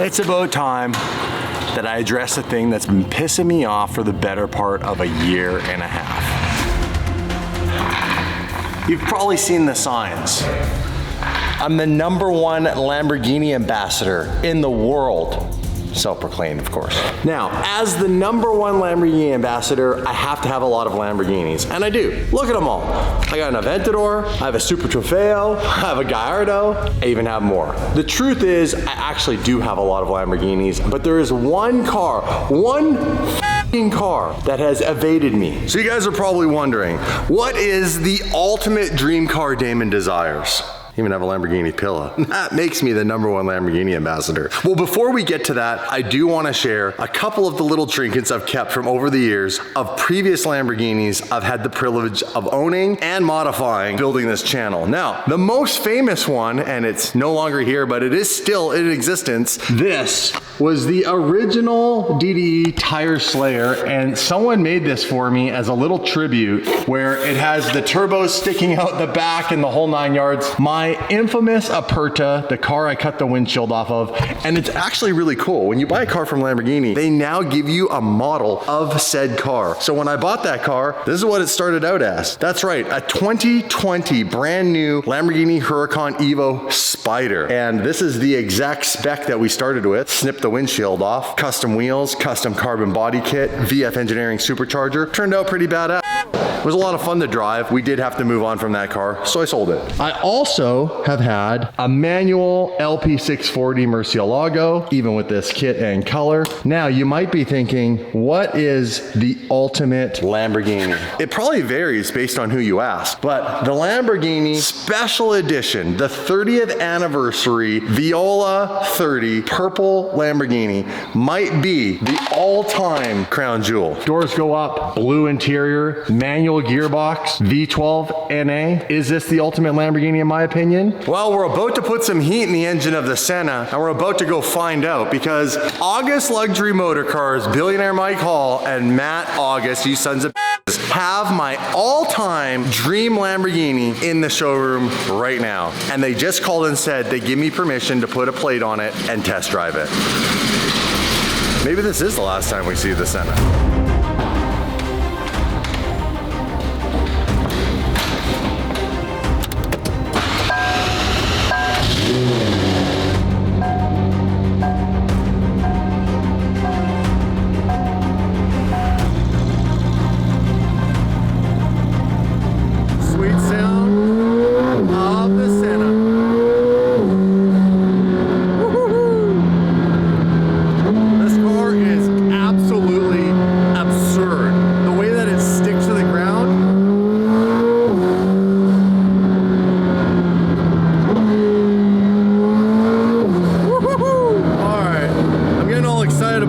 It's about time that I address a thing that's been pissing me off for the better part of a year and a half. You've probably seen the signs. I'm the #1 Lamborghini ambassador in the world. Self-proclaimed, of course. Now, as the #1 Lamborghini ambassador, I have to have a lot of Lamborghinis, and I do. Look at them all. I got an Aventador, I have a Super Trofeo, I have a Gallardo, I even have more. The truth is, I actually do have a lot of Lamborghinis, but there is one car that has evaded me. So you guys are probably wondering, what is the ultimate dream car Damon desires? Even have a Lamborghini Pilla. That makes me the #1 Lamborghini ambassador. Well, before we get to that, I do want to share a couple of the little trinkets I've kept from over the years of previous Lamborghinis I've had the privilege of owning and modifying building this channel. Now, the most famous one, and it's no longer here, but it is still in existence, this was the original DDE Tire Slayer, and someone made this for me as a little tribute where it has the turbos sticking out the back and the whole 9 yards. My infamous Aperta, the car I cut the windshield off of, and it's actually really cool. When you buy a car from Lamborghini, they now give you a model of said car. So when I bought that car, this is what it started out as. That's right, a 2020 brand new Lamborghini Huracan Evo Spider. And this is the exact spec that we started with. Snipped the windshield off, custom wheels, custom carbon body kit, VF Engineering supercharger. Turned out pretty badass. It was a lot of fun to drive. We did have to move on from that car, so I sold it. I also have had a manual LP640 Murcielago, even with this kit and color. Now, you might be thinking, what is the ultimate Lamborghini? It probably varies based on who you ask, but the Lamborghini Special Edition, the 30th anniversary Viola 30 purple Lamborghini might be the all-time crown jewel. Doors go up, blue interior, manual gearbox, V12 NA. Is this the ultimate Lamborghini in my opinion? Well, we're about to put some heat in the engine of the Senna, and we're about to go find out, because August Luxury Motor Cars, billionaire Mike Hall, and Matt August, you sons of have my all-time dream Lamborghini in the showroom right now. And they just called and said they give me permission to put a plate on it and test drive it. Maybe this is the last time we see the Senna.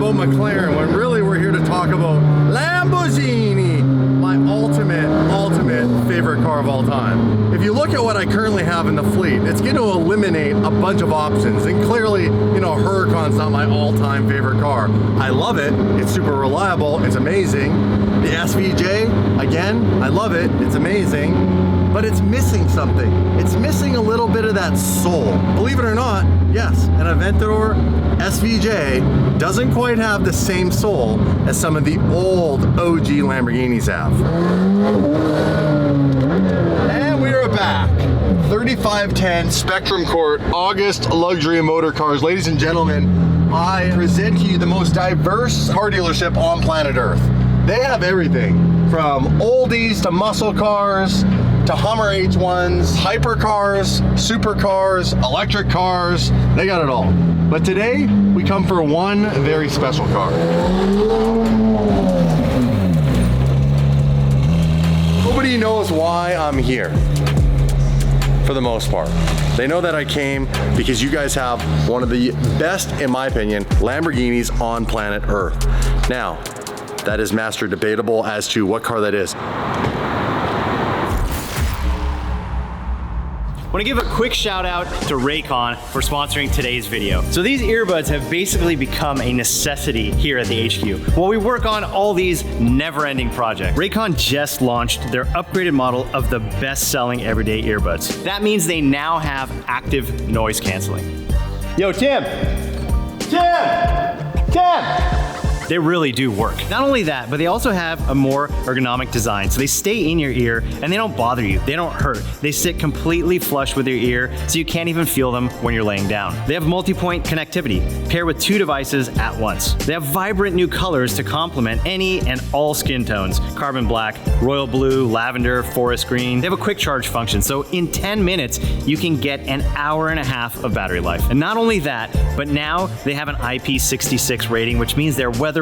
McLaren, when really we're here to talk about Lamborghini, my ultimate favorite car of all time. If you look at what I currently have in the fleet, it's going to eliminate a bunch of options, and clearly, you know, Huracan's not my all-time favorite car. I love it, it's super reliable, it's amazing. The SVJ, again, I love it, it's amazing, but it's missing something. It's missing a little bit of that soul. Believe it or not, yes, an Aventador SVJ doesn't quite have the same soul as some of the old OG Lamborghinis have. And we are back. 3510 Spectrum Court, August Luxury Motor Cars. Ladies and gentlemen, I present to you the most diverse car dealership on planet Earth. They have everything from oldies to muscle cars, to Hummer H1s, hypercars, supercars, electric cars, they got it all. But today, we come for one very special car. Nobody knows why I'm here, for the most part. They know that I came because you guys have one of the best, in my opinion, Lamborghinis on planet Earth. Now, that is master debatable as to what car that is. I want to give a quick shout out to Raycon for sponsoring today's video. So these earbuds have basically become a necessity here at the HQ while we work on all these never-ending projects. Raycon just launched their upgraded model of the best-selling everyday earbuds. That means they now have active noise canceling. Yo, Tim, They really do work. Not only that, but they also have a more ergonomic design. So they stay in your ear and they don't bother you. They don't hurt. They sit completely flush with your ear, so you can't even feel them when you're laying down. They have multi-point connectivity. Pair with 2 devices at once. They have vibrant new colors to complement any and all skin tones. Carbon black, royal blue, lavender, forest green. They have a quick charge function, so in 10 minutes, you can get an hour and a half of battery life. And not only that, but now they have an IP66 rating, which means they're weatherproof,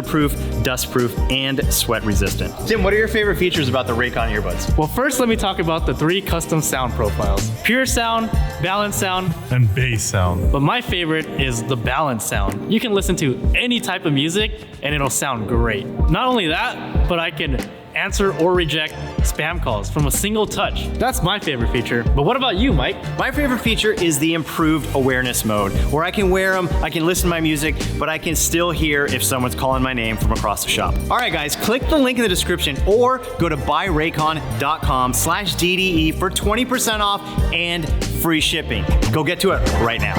dustproof, and sweat resistant. Tim, what are your favorite features about the Raycon earbuds? Well, first let me talk about the 3 custom sound profiles. Pure sound, balanced sound, and bass sound. but my favorite is the balanced sound. You can listen to any type of music and it'll sound great. Not only that, but I can answer or reject spam calls from a single touch. That's my favorite feature. But what about you, Mike? My favorite feature is the improved awareness mode, where I can wear them, I can listen to my music, but I can still hear if someone's calling my name from across the shop. All right, guys, click the link in the description or go to buyraycon.com/DDE for 20% off and free shipping. Go get to it right now.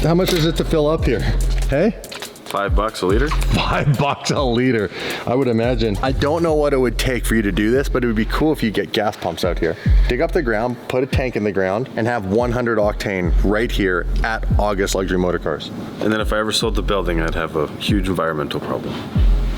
How much is it to fill up here? Hey? $5 a liter? $5 a liter, I would imagine. I don't know what it would take for you to do this, but it would be cool if you get gas pumps out here. Dig up the ground, put a tank in the ground, and have 100 octane right here at August Luxury Motor Cars. And then if I ever sold the building, I'd have a huge environmental problem.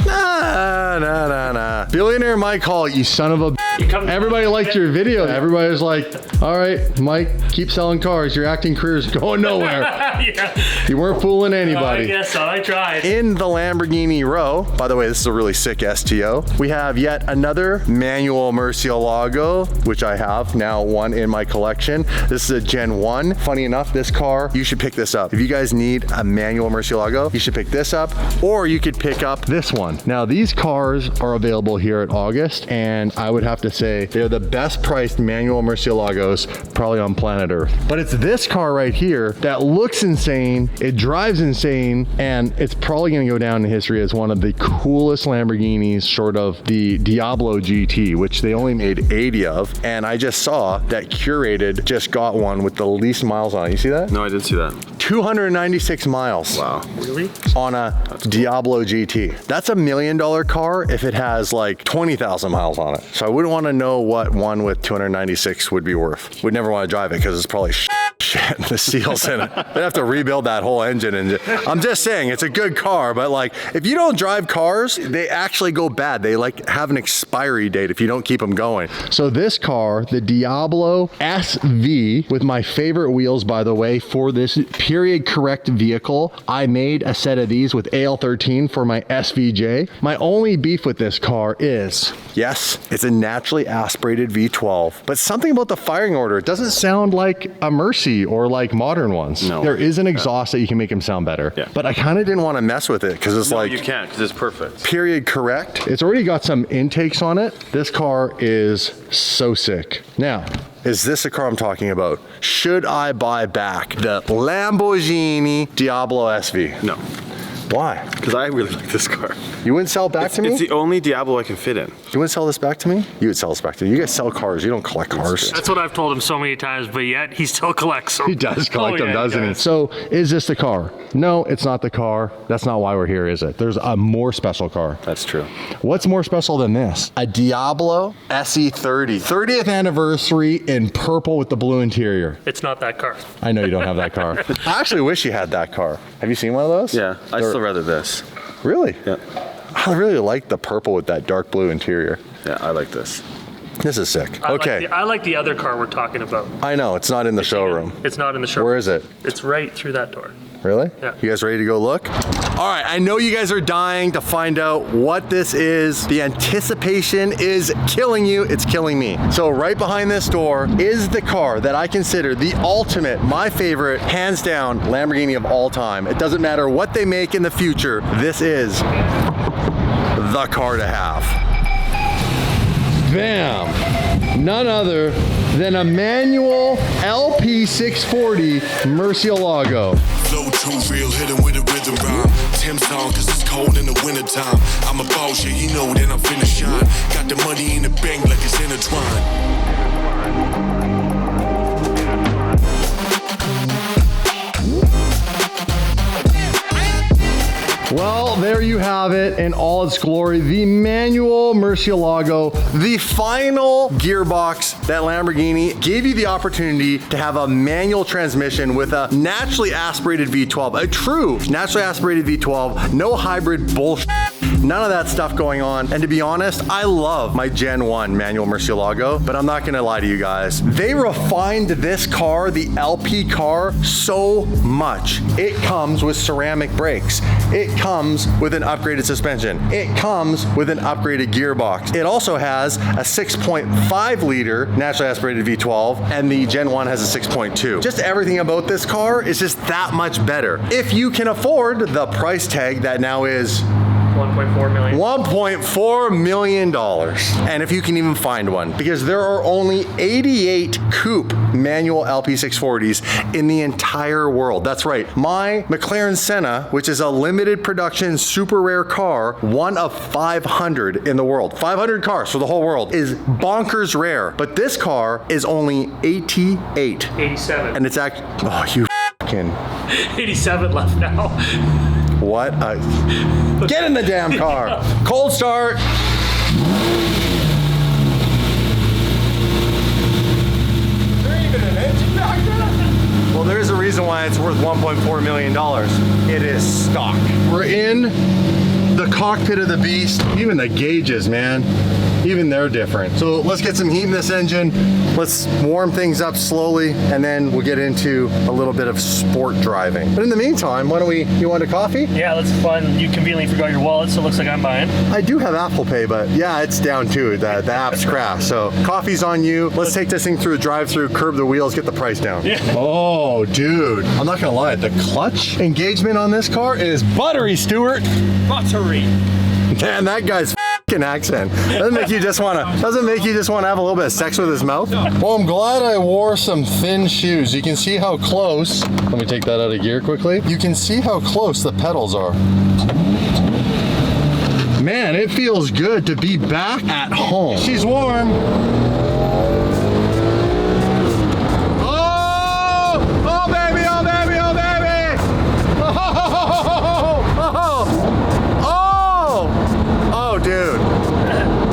Nah. Billionaire Mike Hall, you son of a b. Everybody liked your video. Everybody was like, all right, Mike, keep selling cars. Your acting career's going nowhere. Yeah. You weren't fooling anybody. I guess so, I tried. In the Lamborghini row, by the way, this is a really sick STO. We have yet another manual Murcielago, which I have now one in my collection. This is a Gen 1. Funny enough, this car, you should pick this up. If you guys need a manual Murcielago, you should pick this up, or you could pick up this one. Now, these cars are available here at August, and I would have to say they're the best priced manual Murcielagos probably on planet Earth. But it's this car right here that looks insane, it drives insane, and it's probably gonna go down in history as one of the coolest Lamborghinis, short of the Diablo GT, which they only made 80 of. And I just saw that Curated just got one with the least miles on it. You see that? No, I didn't see that. 296 miles. Wow. Really? On a Diablo GT. That's $1 million car if it has like 20,000 miles on it. So I wouldn't want to know what one with 296 would be worth. We'd never want to drive it because it's probably shit. The seals in it. They'd have to rebuild that whole engine. And I'm just saying, it's a good car, but like, if you don't drive cars, they actually go bad. They like have an expiry date if you don't keep them going. So this car, the Diablo SV, with my favorite wheels, by the way, for this period correct vehicle, I made a set of these with AL13 for my SVJ. My only beef with this car is, yes, it's a naturally aspirated V12, but something about the firing order, it doesn't sound like a Mercy or like modern ones. No. There is an exhaust that you can make them sound better. Yeah. But I kind of didn't want to mess with it because it's like you can't, because it's perfect. period correct. It's already got some intakes on it. This car is so sick. Now, is this a car I'm talking about? Should I buy back the Lamborghini Diablo SV? No, Why? because I really like this car. You wouldn't sell it back to me? It's the only Diablo I can fit in. You wouldn't sell this back to me? You would sell this back to me. You guys sell cars. You don't collect cars. That's what I've told him so many times, but yet he still collects them. He does collect them, doesn't he? does. So is this the car? No, it's not the car. That's not why we're here, is it? There's a more special car. That's true. What's more special than this? A Diablo SE30. 30th anniversary in purple with the blue interior. It's not that car. I know you don't have that car. I actually wish you had that car. Have you seen one of those? Yeah, I'd still rather this. Really? Yeah. I really like the purple with that dark blue interior. Yeah, I like this. This is sick. Okay. I like the other car we're talking about. I know, it's not in the showroom. It's not in the showroom. Where is it? It's right through that door. Really? Yeah. You guys ready to go look? All right, I know you guys are dying to find out what this is. The anticipation is killing you. It's killing me. So right behind this door is the car that I consider the ultimate, my favorite, hands down, Lamborghini of all time. It doesn't matter what they make in the future. This is the car to have. Bam! None other than a manual LP640 Murcielago. Flow too real, hit him with a rhythm rhyme. Tim song, cause it's cold in the wintertime. I'm a boss, yeah, you know that I'm finna shine. Got the money in the bank like it's intertwined. there you have it in all its glory. The manual Murcielago, the final gearbox that Lamborghini gave you the opportunity to have a manual transmission with a naturally aspirated V12, a true naturally aspirated V12, no hybrid bullshit. None of that stuff going on. And to be honest, I love my Gen 1 manual Murcielago, but I'm not gonna lie to you guys. They refined this car, the LP car, so much. It comes with ceramic brakes. It comes with an upgraded suspension. It comes with an upgraded gearbox. It also has a 6.5 liter naturally aspirated V12, and the Gen 1 has a 6.2. Just everything about this car is just that much better. If you can afford the price tag that now is $1.4 million. $1.4 million. And if you can even find one, because there are only 88 coupe manual LP640s in the entire world. That's right. My McLaren Senna, which is a limited production super rare car, one of 500 in the world. 500 cars for the whole world is bonkers rare. But this car is only 88. 87. And it's actually, oh, you fucking 87 left now. what a... Get in the damn car. Cold start. Is there even an engine back there? Well, there's a reason why it's worth $1.4 million. It is stock. We're in the cockpit of the beast. Even the gauges, man. Even they're different. So let's get some heat in this engine. Let's warm things up slowly, and then we'll get into a little bit of sport driving. But in the meantime, why don't you want a coffee? Yeah, that's fun. You conveniently forgot your wallet, so it looks like I'm buying. I do have Apple Pay, but yeah, it's down too. The app's crashed. So coffee's on you. Let's take this thing through a drive-through, curb the wheels, get the price down. Yeah. Oh, dude. I'm not gonna lie, the clutch engagement on this car is buttery, Stuart. Buttery. Man, that guy's f***ing accent doesn't make you just want to have a little bit of sex with his mouth. Well, I'm glad I wore some thin shoes. You can see how close. Let me take that out of gear quickly. You can see how close the pedals are. Man, it feels good to be back at home. She's warm. Oh baby, oh baby, oh baby. Oh, dude.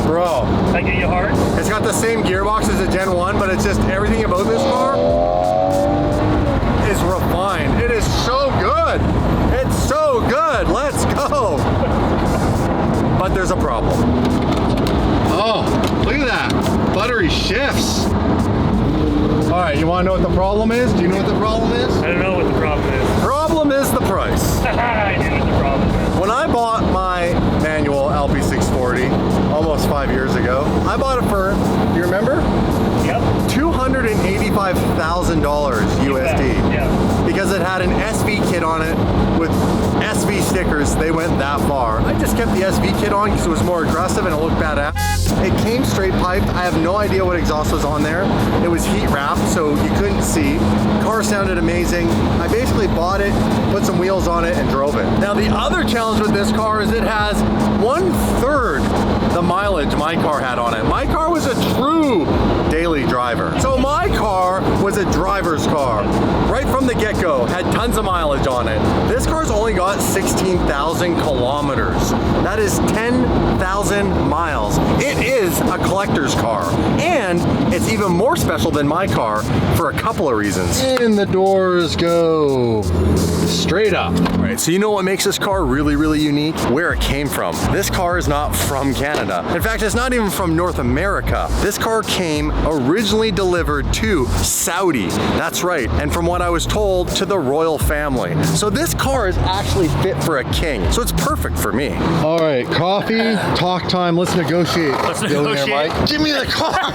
Bro. Did I get you hard? It's got the same gearbox as the Gen 1, but it's just everything about this car is refined. It is so good. It's so good. Let's go. But there's a problem. Oh, look at that. Buttery shifts. All right, you want to know what the problem is? Do you know what the problem is? I don't know what the problem is. Problem is the price. I knew what the problem is. When I bought my manual LP640 almost 5 years ago, I bought it for, do you remember? Yep. $285,000 USD. Yeah. Because it had an SV kit on it with SV stickers. They went that far. I just kept the SV kit on because it was more aggressive and it looked badass. It came straight piped. I have no idea what exhaust was on there. It was heat wrapped, so you couldn't see. Car sounded amazing. I basically bought it, put some wheels on it, and drove it. Now the other challenge with this car is it has 1/3 the mileage my car had on it. My car was a true daily driver. So my car was a driver's car. Right from the get-go, had tons of mileage on it. This car's only got 16,000 kilometers. That is 10,000 miles. It is a collector's car. And it's even more special than my car for a couple of reasons. And the doors go straight up. All right, so you know what makes this car really, really unique? Where it came from. This car is not from Canada. In fact, it's not even from North America. This car came originally delivered to Saudi. That's right. And from what I was told, to the royal family. So this car is actually fit for a king. So it's perfect for me. All right, coffee, talk time. Let's negotiate. Let's negotiate. Give me the car.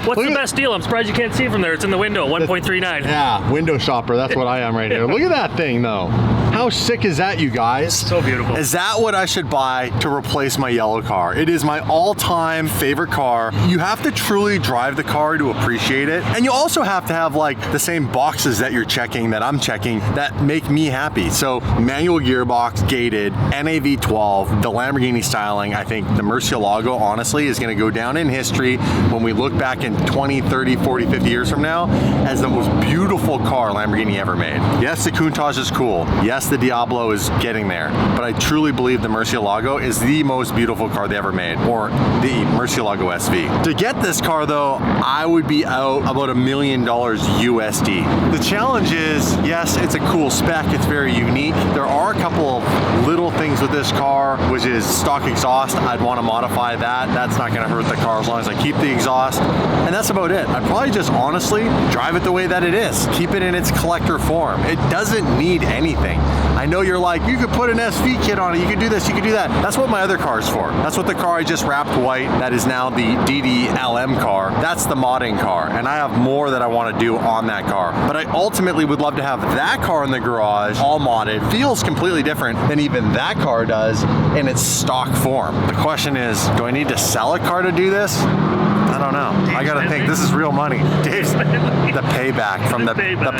What's the best deal? I'm surprised you can't see from there. It's in the window, 1.39. Yeah, window shopper. That's what I am right here. Look at that thing, though. How sick is that, you guys? So beautiful. Is that what I should buy to replace my yellow car? It is my all-time favorite car. You have to truly drive the car to appreciate it. And you also have to have like the same boxes that you're checking, that I'm checking, that make me happy. So manual gearbox, gated, NAV12, the Lamborghini styling. I think the Murcielago, honestly, is gonna go down in history when we look back in 20, 30, 40, 50 years from now as the most beautiful car Lamborghini ever made. Yes, the Countach is cool. Yes, yes, the Diablo is getting there, but I truly believe the Murcielago is the most beautiful car they ever made, or the Murcielago SV. To get this car though, I would be out about $1 million USD. The challenge is, yes, it's a cool spec, it's very unique. There are a couple of little things with this car, which is stock exhaust. I'd want to modify that. That's not gonna hurt the car as long as I keep the exhaust. And that's about it. I'd probably just honestly drive it the way that it is. Keep it in its collector form. It doesn't need anything. I know you're like, you could put an SV kit on it, you could do this, you could do that. That's what my other car is for. That's what the car I just wrapped white, that is now the DDLM car. That's the modding car. And I have more that I want to do on that car. But I ultimately would love to have that car in the garage, all modded. Feels completely different than even that car does in its stock form. The question is, do I need to sell a car to do this? I don't know. I gotta think, this is real money. Dave's the payback from the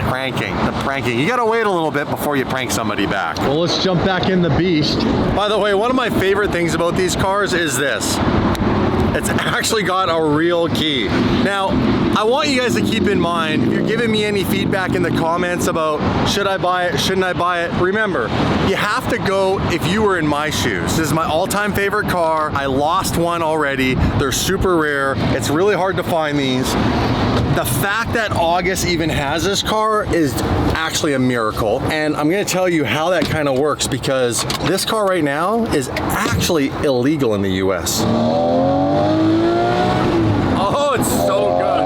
pranking. You gotta wait a little bit before you prank somebody back. Well, let's jump back in the beast. By the way, one of my favorite things about these cars is this. It's actually got a real key. Now, I want you guys to keep in mind, if you're giving me any feedback in the comments about should I buy it, shouldn't I buy it, remember, you have to go if you were in my shoes. This is my all-time favorite car. I lost one already. They're super rare. It's really hard to find these. The fact that August even has this car is actually a miracle. And I'm gonna tell you how that kind of works, because this car right now is actually illegal in the US. Oh, it's so good.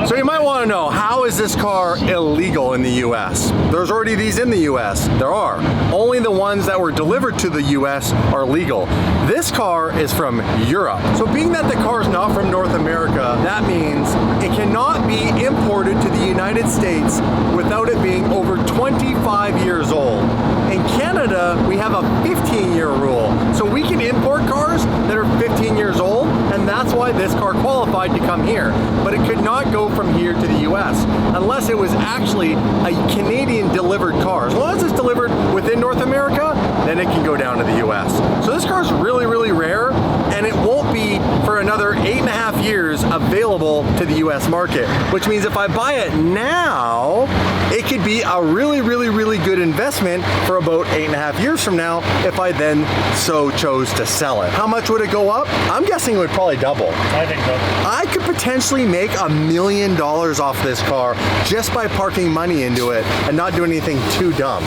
So you might want to know, how is this car illegal in the US? There's already these in the US. There are. Only the ones that were delivered to the US are legal. This car is from Europe. So being that the car is not from North America, that means it cannot be imported to the United States without it being over 25 years old. In Canada, we have a 15-year rule. So we can import cars that are 15 years old, and that's why this car qualified to come here. But it could not go from here to the US unless it was actually a Canadian delivered car. As long as it's delivered within North America, then it can go down to the US. So this car is really, really rare, and it won't be for another 8.5 years available to the US market, which means if I buy it now, it could be a really, really, really good investment for about 8.5 years from now if I then so chose to sell it. How much would it go up? I'm guessing it would probably double. I think so. I could potentially make $1 million off this car just by parking money into it and not doing anything too dumb.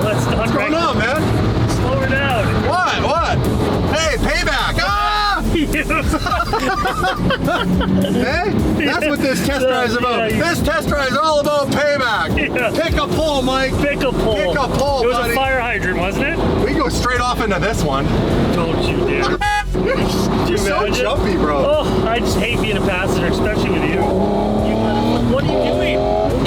Let's not What's going on, man? slow her down. What? Hey, payback! Ah! Hey, that's what this test drive is about. Yeah. This test drive is all about payback. Yeah. Pick a pole, Mike. Pick a pole. Pick a pole, It was buddy. a fire hydrant, wasn't it? We can go straight off into this one. Don't you dare. You're so imagine? jumpy, bro. Oh, I just hate being a passenger, especially with you. What are you doing?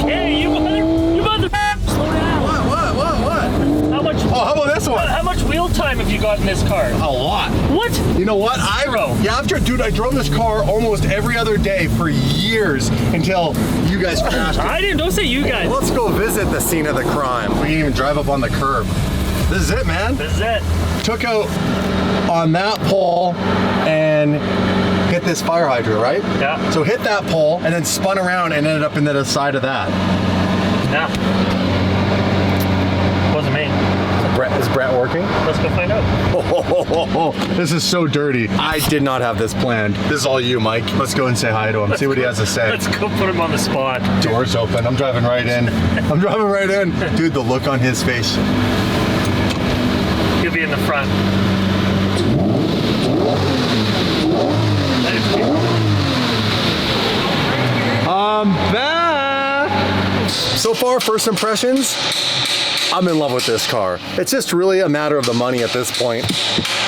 Okay, you mother. Slow down. What? How much? Oh, how about this one? How much wheel time have you got in this car? A lot. What? You know what? Zero. Dude, I drove this car almost every other day for years until you guys crashed it. Don't say you guys. Let's go visit the scene of the crime. We can even drive up on the curb. This is it, man. This is it. Took out on that pole and hit this fire hydrant, right? Yeah. So hit that pole and then spun around and ended up in the side of that. Yeah. Wasn't me. Is Brett working? Let's go find out. This is so dirty. I did not have this planned. This is all you, Mike. Let's go and say hi to him. See what he has to say. Let's go put him on the spot. Doors open. I'm driving right in. Dude, the look on his face. He'll be in the front. I'm back. So far, first impressions, I'm in love with this car. It's just really a matter of the money at this point.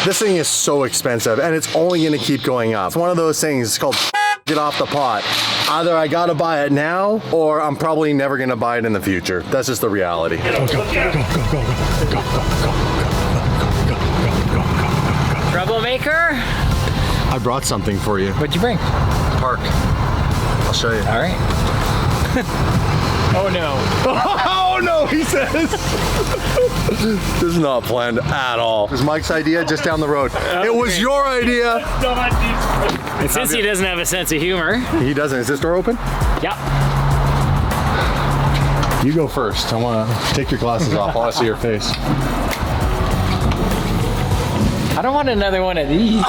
This thing is so expensive and it's only gonna keep going up. It's one of those things, it's called get off the pot. Either I gotta buy it now or I'm probably never gonna buy it in the future. That's just the reality. Troublemaker? I brought something for you. What'd you bring? Park. I'll show you. All right. Oh no. Oh no, he says. This is not planned at all. It was Mike's idea just down the road. It was your idea. And since he doesn't have a sense of humor. He doesn't. Is this door open? Yeah. You go first. I want to take your glasses off. I want to see your face. I don't want another one of these.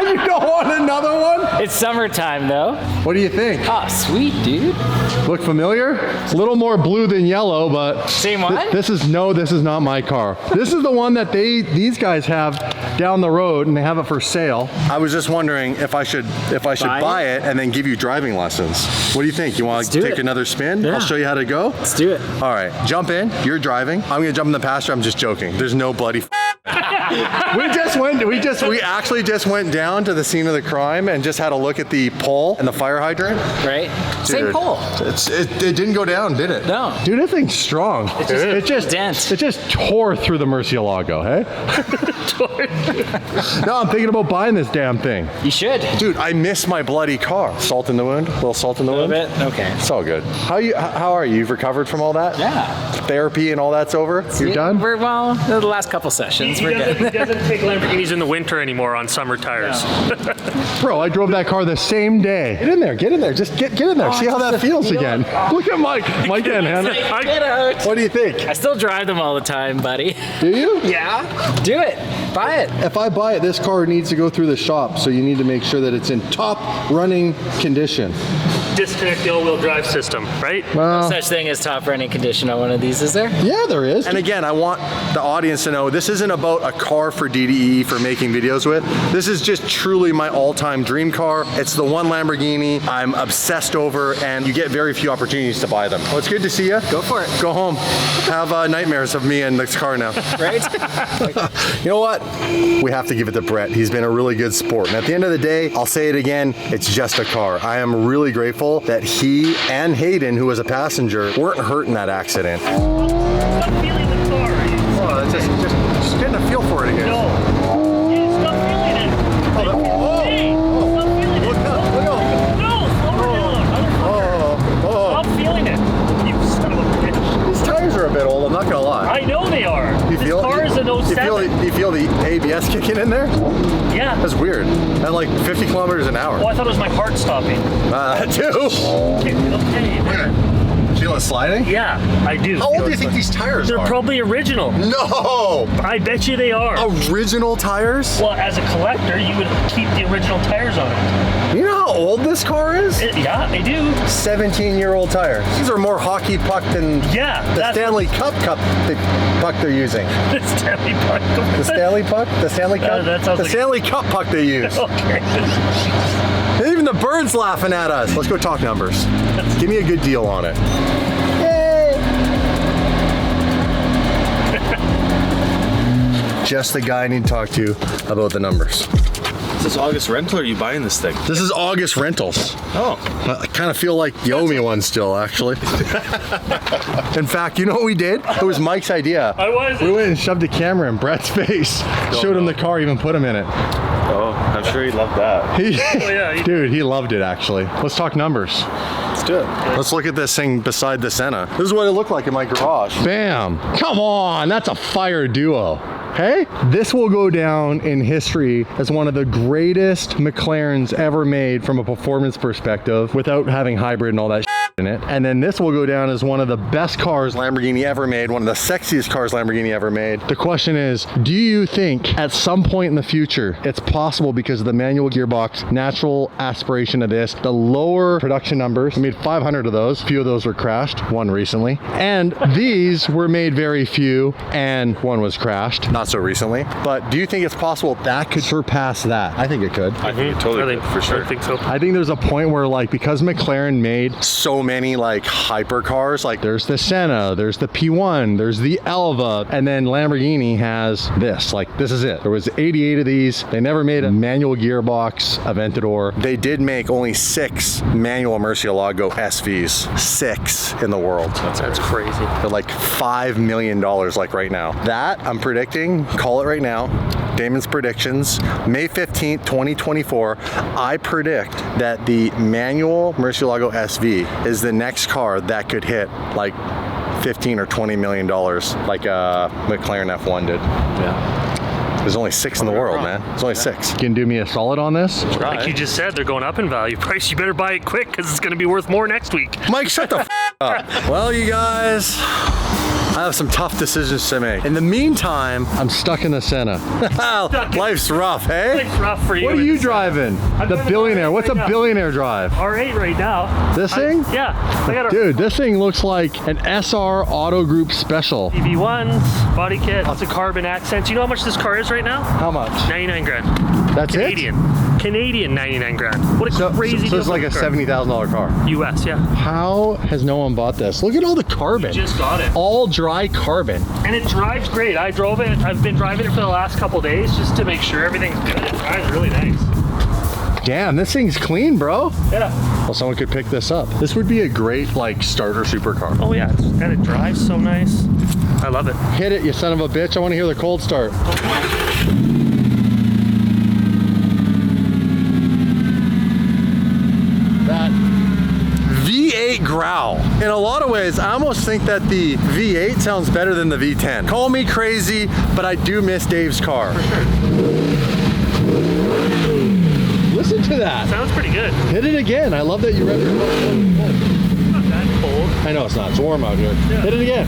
You don't want another one? It's summertime though. What do you think? Oh, sweet, dude. Look familiar? It's a little more blue than yellow, but Same one? this is not my car. This is the one that these guys have down the road, and they have it for sale. I was just wondering if I should buy it and then give you driving lessons. What do you think? You want to take another spin? Yeah. I'll show you how to go. Let's do it. All right, jump in. You're driving. I'm gonna jump in the passenger. I'm just joking. There's no bloody. We actually just went down to the scene of the crime and just had a look at the pole and the fire hydrant. Right? Same Dude, pole. It didn't go down, did it? No. Dude, that thing's strong. It just dent. It just tore through the Murcielago, hey? No, I'm thinking about buying this damn thing. You should. Dude, I miss my bloody car. Salt in the wound? A little salt in the wound? A little bit? Okay. It's all good. How are you? You've recovered from all that? Yeah. Therapy and all that's over? You're done? We're, well, the last couple sessions, we're good. He doesn't take Lamborghinis in the winter anymore on summer tires. Bro, I drove that car the same day. Get in there, get in there. Just get in there. See how that feels again. Look at Mike. Mike and Hannah. Get out. What do you think? I still drive them all the time, buddy. Do you? Yeah. Do it. Buy it. If I buy it, this car needs to go through the shop, so you need to make sure that it's in top running condition. Disconnect the all-wheel drive system, right? Well, Such thing as top running condition on one of these, is there? yeah, there is. And again, I want the audience to know this isn't about a car for DDE for making videos with. This is just truly my all-time dream car. It's the one Lamborghini I'm obsessed over, and you get very few opportunities to buy them. Well, it's good to see you. Go for it. Go home. Have nightmares of me in this car now. Right? You know what? We have to give it to Brett. He's been a really good sport. And at the end of the day, I'll say it again, it's just a car. I am really grateful that he and Hayden, who was a passenger, weren't hurt in that accident. Stop feeling the car. Oh, just getting a feel for it again. No. You stop feeling it. Hey, stop feeling it. Look out, look out. No, slow her down. Stop feeling it. You son of a bitch. These tires are a bit old, I'm not gonna lie. I know they are. You This car is an 07. you feel the ABS kicking in there? Yeah. That's weird. At like 50 kilometers an hour. Oh, I thought it was my heart stopping. That too. Okay. Feel it sliding? Yeah, I do. How old do you think these tires They're are? probably original. No! I bet you they are. Original tires? Well, as a collector, you would keep the original tires on it. You know how old this car is? Yeah, they do. 17-year-old tires. These are more hockey puck than Yeah, the that's Stanley Cup puck they're using. the Stanley Puck. The Stanley puck? The Stanley Cup? that sounds the like- Stanley Cup puck they use. Okay. And even the bird's laughing at us. Let's go talk numbers. Give me a good deal on it. Just the guy I need to talk to about the numbers. Is this August rental or are you buying this thing? This is August rentals. Oh. I kind of feel like you owe me one still, actually. In fact, you know what we did? It was Mike's idea. We went and shoved a camera in Brett's face, showed him the car, even put him in it. Oh, I'm sure he loved that. Dude, he loved it, actually. Let's talk numbers. Let's do it. Let's look at this thing beside the Senna. This is what it looked like in my garage. Bam. Come on, that's a fire duo. Hey, this will go down in history as one of the greatest McLarens ever made from a performance perspective without having hybrid and all that in it. And then this will go down as one of the best cars Lamborghini ever made, one of the sexiest cars Lamborghini ever made. The question is, do you think at some point in the future it's possible because of the manual gearbox, natural aspiration of this, the lower production numbers, I made 500 of those, a few of those were crashed, one recently, and these were made very few and one was crashed, not so recently, but do you think it's possible that could surpass that? I think it could. I think it totally could, for sure. I think so. I think there's a point where, like, because McLaren made so many like hypercars, like there's the Senna, there's the P1, there's the Elva, and then Lamborghini has this, like this is it. There was 88 of these. They never made a manual gearbox Aventador. They did make only 6 manual Murcielago SVs. 6 in the world. That's crazy. They're like $5 million like right now. That I'm predicting, call it right now, Damon's predictions. May 15th, 2024, I predict that the manual Murcielago SV is the next car that could hit like 15 or 20 million dollars, like a McLaren F1 did. Yeah. There's only 6 in the world, man. There's only 6. You can do me a solid on this? Like you just said, they're going up in value. Price, you better buy it quick because it's going to be worth more next week. Mike, shut the up. Well, you guys, I have some tough decisions to make. In the meantime, I'm stuck in the Senna. Life's rough, hey? Life's rough for you. What are you driving? The billionaire. What's a billionaire drive? R8 right now. This thing? Yeah. I got a Dude, this thing looks like an SR Auto Group special. EV1s, body kit, lots of carbon accents. You know how much this car is right now? How much? 99 grand. That's Canadian. it? Canadian 99 grand. What a crazy So deal it's like for a car. $70,000 car. US, yeah. How has no one bought this? Look at all the carbon. Just got it. All dry carbon. And it drives great. I drove it. I've been driving it for the last couple days just to make sure everything's good. It drives really nice. Damn, this thing's clean, bro. Yeah. Well, someone could pick this up. This would be a great, like, starter supercar. Oh yeah, and it drives so nice. I love it. Hit it, you son of a bitch. I want to hear the cold start. That V8 growl. In a lot of ways, I almost think that the V8 sounds better than the V10. Call me crazy, but I do miss Dave's car. For sure. Listen to that. Sounds pretty good. Hit it again. I love that you read it. Not that cold. I know it's not. It's warm out here. Yeah. Hit it again.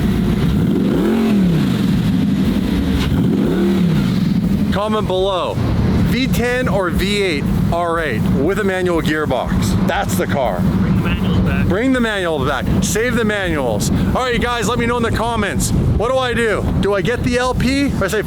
Comment below. V10 or V8 R8 with a manual gearbox. That's the car. Bring the manuals back. Bring the manual back. Save the manuals. All right, you guys, let me know in the comments. What do I do? Do I get the LP? Or I say,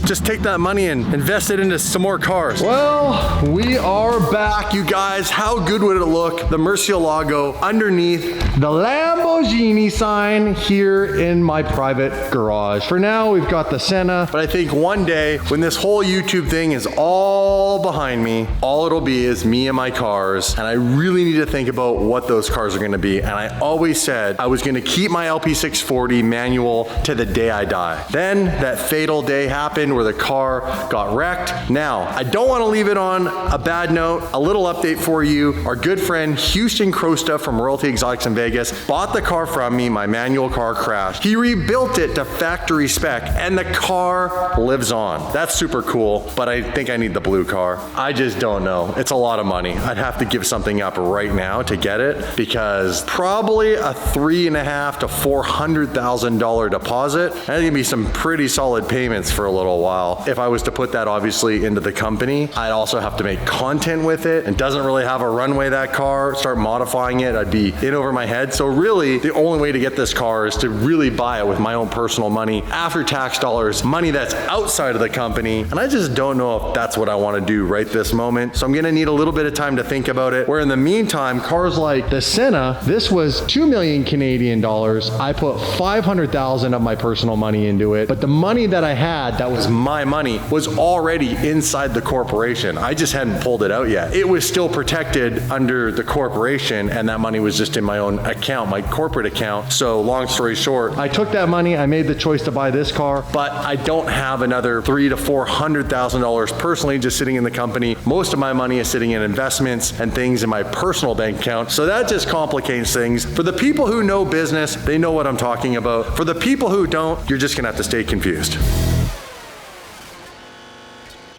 just take that money and invest it into some more cars? Well, we are back, you guys. How good would it look? The Murcielago underneath the Lamborghini sign here in my private garage. For now, we've got the Senna, but I think one day when this whole YouTube thing is all behind me, all it'll be is me and my cars, and I really need to think about what those cars are gonna be. And I always said I was gonna keep my LP640 manual to the day I die. Then that fatal day happened where the car got wrecked. Now, I don't wanna leave it on a bad note. A little update for you. Our good friend Houston Crosta from Royalty Exotics in Vegas bought the car from me. My manual car crashed. He rebuilt it to factory spec and the car lives on. That's super cool, but I think I need the blue car. I just don't know. It's a lot of money. I'd have to give something up right now to get it because probably a $350,000 to $400,000 deposit. That's gonna be some pretty solid payments for a little while. If I was to put that obviously into the company, I'd also have to make content with it. It doesn't really have a runway, that car. Start modifying it, I'd be in over my head. So really, the only way to get this car is to really buy it with my own personal money, after tax dollars, money that's outside of the company. And I just don't know if that's what I want to do right this moment. So I'm gonna need a little bit of time to think about it. Where in the meantime, cars like the Senna, this was 2 million Canadian dollars. I put 500,000 of my personal money into it, but the money that I had, that was my money, was already inside the corporation. I just hadn't pulled it out yet. It was still protected under the corporation, and that money was just in my own account, my corporate account. So long story short, I took that money, I made the choice to buy this car, but I don't have another $300,000 to $400,000 personally just sitting in the company. Most of my money is sitting in investments and things in my personal bank account. So that just complicates things. For the people who know business, they know what I'm talking about. For the people who don't, you're just gonna have to stay confused.